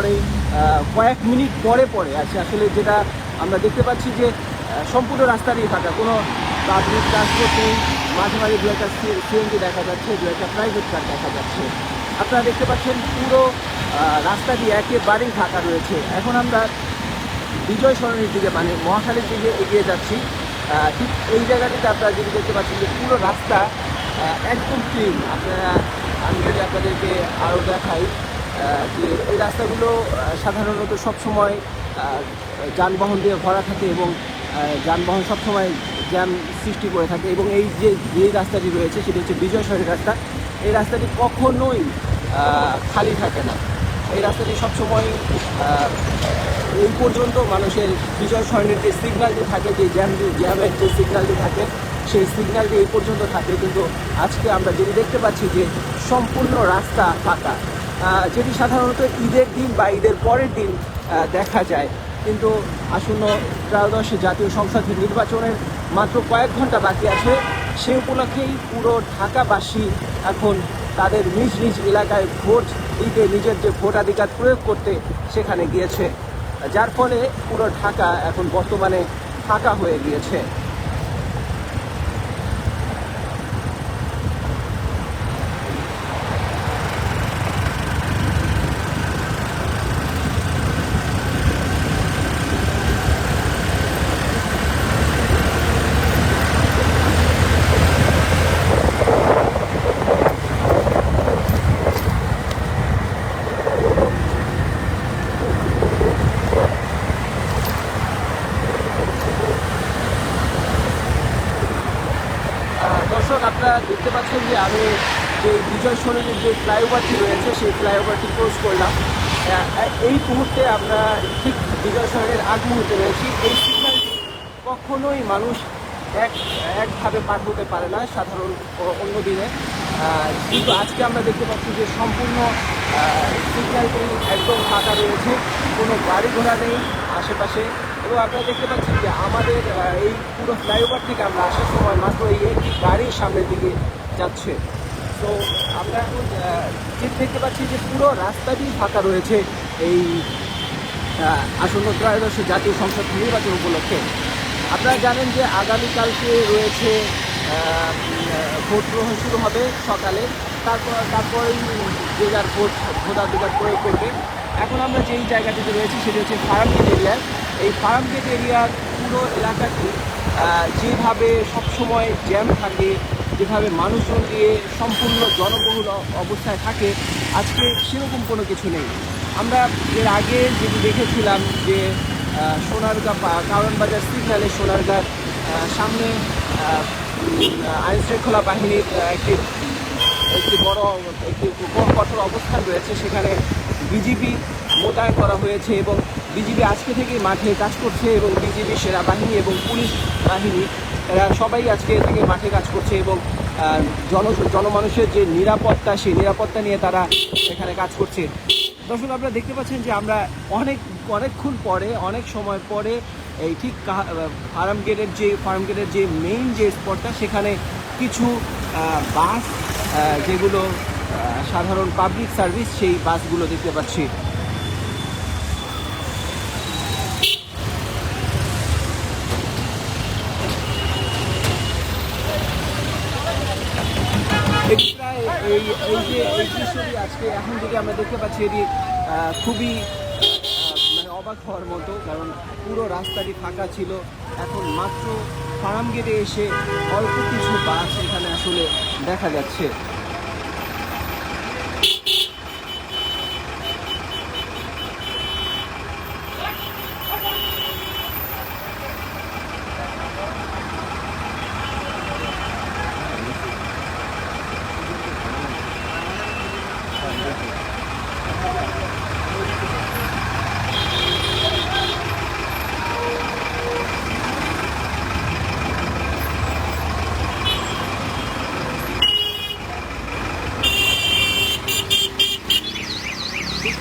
পরে কয়েক মিনিট পরে পরে আছে আসলে যেটা আমরা দেখতে পাচ্ছি যে সম্পূর্ণ রাস্তারই ফাঁকা, কোনো পাবলিক ট্রান্সপোর্ট নেই। মাঝে মাঝে দু একটা সিএনজি দেখা যাচ্ছে, দু একটা প্রাইভেট কার দেখা যাচ্ছে। আপনারা দেখতে পাচ্ছেন পুরো রাস্তাটি একেবারেই ফাঁকা রয়েছে। এখন আমরা বিজয় সরণির দিকে মানে মহাখালীর দিকে এগিয়ে যাচ্ছি। ঠিক এই জায়গাটিতে আপনারা যদি দেখতে পাচ্ছেন যে পুরো রাস্তা একদম ক্লিন। আমি যদি আপনাদেরকে আরও দেখাই যে এই রাস্তাগুলো সাধারণত সবসময় যানবাহন দিয়ে ভরা থাকে এবং যানবাহন সবসময় জ্যাম সৃষ্টি করে থাকে। এবং এই যে রাস্তাটি রয়েছে সেটি হচ্ছে বিজয় সরণির রাস্তা। এই রাস্তাটি কখনোই খালি থাকে না। এই রাস্তাটি সবসময় এই পর্যন্ত মানুষের বিজয় সরণির যে সিগন্যালটি থাকে, যে জ্যামের যে সিগন্যালটি থাকে, সেই সিগন্যালটি এই পর্যন্ত থাকে। কিন্তু আজকে আমরা যেটি দেখতে পাচ্ছি যে সম্পূর্ণ রাস্তা ফাঁকা, যেটি সাধারণত ঈদের দিন বা ঈদের পরের দিন দেখা যায়। কিন্তু আসন্ন ত্রয়োদশ জাতীয় সংসদ নির্বাচনের মাত্র কয়েক ঘন্টা বাকি আছে। সে উপলক্ষেই পুরো ঢাকাবাসী এখন তাদের নিজ নিজ এলাকায় ভোট দিতে, নিজের যে ভোটাধিকার প্রয়োগ করতে সেখানে গিয়েছে, যার ফলে পুরো ঢাকা এখন বর্তমানে ফাঁকা হয়ে গিয়েছে। দর্শক, আপনারা দেখতে পাচ্ছেন যে আমি যে বিজয় সরণির যে ফ্লাইওভারটি রয়েছে সেই ফ্লাইওভারটি ক্রস করলাম। এই মুহূর্তে আমরা ঠিক বিজয় সরণির আগ মুহূর্তে রয়েছি। এই সিগন্যালটি কখনোই মানুষ একভাবে পার হতে পারে না সাধারণ অন্য দিনে, কিন্তু আজকে আমরা দেখতে পাচ্ছি যে সম্পূর্ণ সিগন্যালটি একদম ফাঁকা রয়েছে, কোনো গাড়ি ঘোড়া নেই আশেপাশে। এবং আপনারা দেখতে পাচ্ছেন যে আমাদের এই পুরো ফ্লাইওভার থেকে আমরা আসার সময় মাত্র এই একটি গাড়ির সামনের দিকে যাচ্ছে। তো আমরা এখন দেখতে পাচ্ছি যে পুরো রাস্তাটি ফাঁকা রয়েছে এই আসন্ন ত্রয়োদশ জাতীয় সংসদ নির্বাচন উপলক্ষে। আপনারা জানেন যে আগামীকালকে রয়েছে ভোট গ্রহণ শুরু হবে সকালে, তারপরেই যে যার ভোটাধিকার প্রয়োগ করবে। এখন আমরা যেই জায়গাটিতে রয়েছি সেটি হচ্ছে ফার্মগেট এরিয়া। এই ফার্মগেট এরিয়ার পুরো এলাকাটি যেভাবে সবসময় জ্যাম থাকে, যেভাবে মানুষজন দিয়ে সম্পূর্ণ জনবহুল অবস্থায় থাকে, আজকে সেরকম কোনো কিছু নেই। আমরা এর আগে যেটি দেখেছিলাম যে সোনারগাঁ কারণ বাজার সিগন্যালে সোনারগাঁর সামনে আইনশৃঙ্খলা বাহিনীর একটি বড় কঠোর অবস্থান রয়েছে, সেখানে বিজিবি মোতায়েন করা হয়েছে এবং বিজিবি আজকে থেকেই মাঠে কাজ করছে এবং বিজিবি সেনাবাহিনী এবং পুলিশ বাহিনী এরা সবাই আজকে থেকে মাঠে কাজ করছে এবং জনমানুষের যে নিরাপত্তা সেই নিরাপত্তা নিয়ে তারা এখানে কাজ করছে। দর্শক, আপনারা দেখতে পাচ্ছেন যে আমরা অনেকক্ষণ পরে, অনেক সময় পরে এই ঠিক ফার্মগেটের যে মেইন যে স্পটটা সেখানে কিছু বাস যেগুলো সাধারণ পাবলিক সার্ভিস, সেই বাসগুলো দেখতে পাচ্ছি। এই দৃশ্যটি আজকে এখন যদি আমরা দেখতে পাচ্ছি এটি খুবই মানে অবাক হওয়ার মতো, কারণ পুরো রাস্তাটি ফাঁকা ছিল। এখন মাত্র ফার্মগেটে এসে অল্প কিছু বাস এখানে আসলে দেখা যাচ্ছে।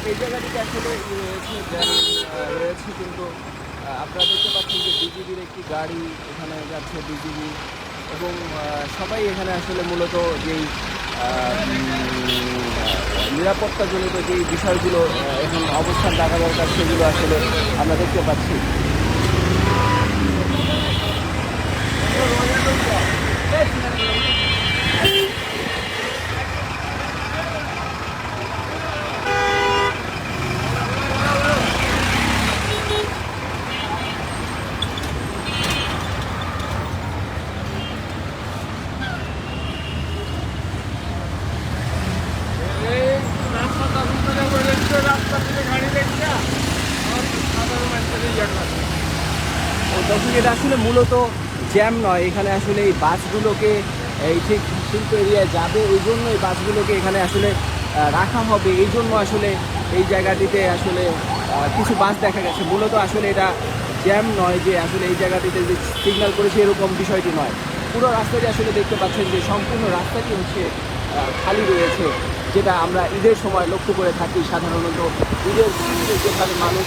এই জায়গাটিতে আসলে রয়েছে কিন্তু আপনারা দেখতে পাচ্ছেন যে বিজিবির একটি গাড়ি এখানে যাচ্ছে, বিজিবি এবং সবাই এখানে আসলে মূলত যেই নিরাপত্তাজনিত যে বিষয়গুলো এখন অবস্থান রাখা দরকার সেগুলো আসলে আমরা দেখতে পাচ্ছি। দর্শক, এটা আসলে মূলত জ্যাম নয়, এখানে আসলে এই বাসগুলোকে এই ঠিক শিল্প এরিয়ায় যাবে এই জন্য এই বাসগুলোকে এখানে আসলে রাখা হবে, এই জন্য আসলে এই জায়গাটিতে আসলে কিছু বাস দেখা গেছে। মূলত আসলে এটা জ্যাম নয়, যে আসলে এই জায়গাটিতে যে সিগন্যাল করেছে এরকম বিষয়টি নয়। পুরো রাস্তাটি আসলে দেখতে পাচ্ছেন যে সম্পূর্ণ রাস্তাটি হচ্ছে খালি রয়েছে, যেটা আমরা ঈদের সময় লক্ষ্য করে থাকি। সাধারণত ঈদের ছুটিতে যেভাবে মানুষ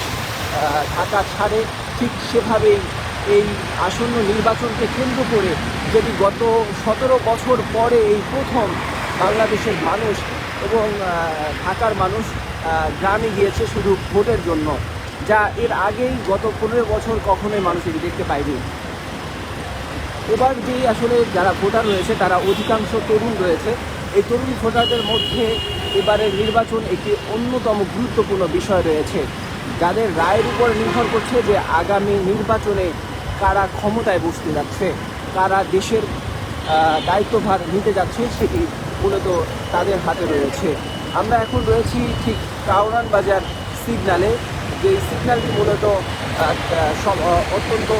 ঢাকা ছাড়ে, ঠিক সেভাবেই এই আসন্ন নির্বাচনকে কেন্দ্র করে, যেটি গত 17 বছর পরে এই প্রথম বাংলাদেশের মানুষ এবং ঢাকার মানুষ গ্রামে গিয়েছে শুধু ভোটের জন্য, যা এর আগেই গত 15 বছর কখনোই মানুষ এটি দেখতে পায়নি। এবার যে আসলে যারা ভোটার রয়েছে তারা অধিকাংশ তরুণ রয়েছে। এই তরুণ ভোটারদের মধ্যে এবারের নির্বাচন একটি অন্যতম গুরুত্বপূর্ণ বিষয় রয়েছে, যাদের রায়ের উপর নির্ভর করছে যে আগামী নির্বাচনে কারা ক্ষমতায় বসতে যাচ্ছে, কারা দেশের দায়িত্বভার নিতে যাচ্ছে, সেটি মূলত তাদের হাতে রয়েছে। আমরা এখন রয়েছি ঠিক কাউরান বাজার সিগন্যালে, যে সিগন্যালটি মূলত অত্যন্ত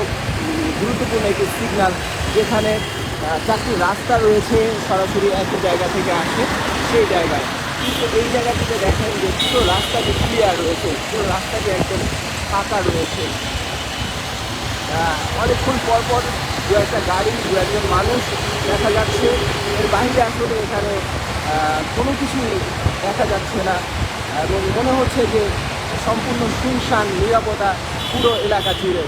গুরুত্বপূর্ণ একটি সিগন্যাল, যেখানে চারটি রাস্তা রয়েছে সরাসরি একই জায়গা থেকে আসে সেই জায়গায়। কিন্তু এই জায়গাটিতে দেখেন যে পুরো রাস্তাটি ক্লিয়ার রয়েছে, পুরো রাস্তাটি একদম ফাঁকা রয়েছে। অনেকক্ষণ পরপর দু একটা গাড়ি, দু একজন মানুষ দেখা যাচ্ছে, এর বাইরে আসলে এখানে কোনো কিছুই দেখা যাচ্ছে না, এবং মনে হচ্ছে যে সম্পূর্ণ শুনশান, নিরাপত্তা পুরো এলাকা জুড়ে।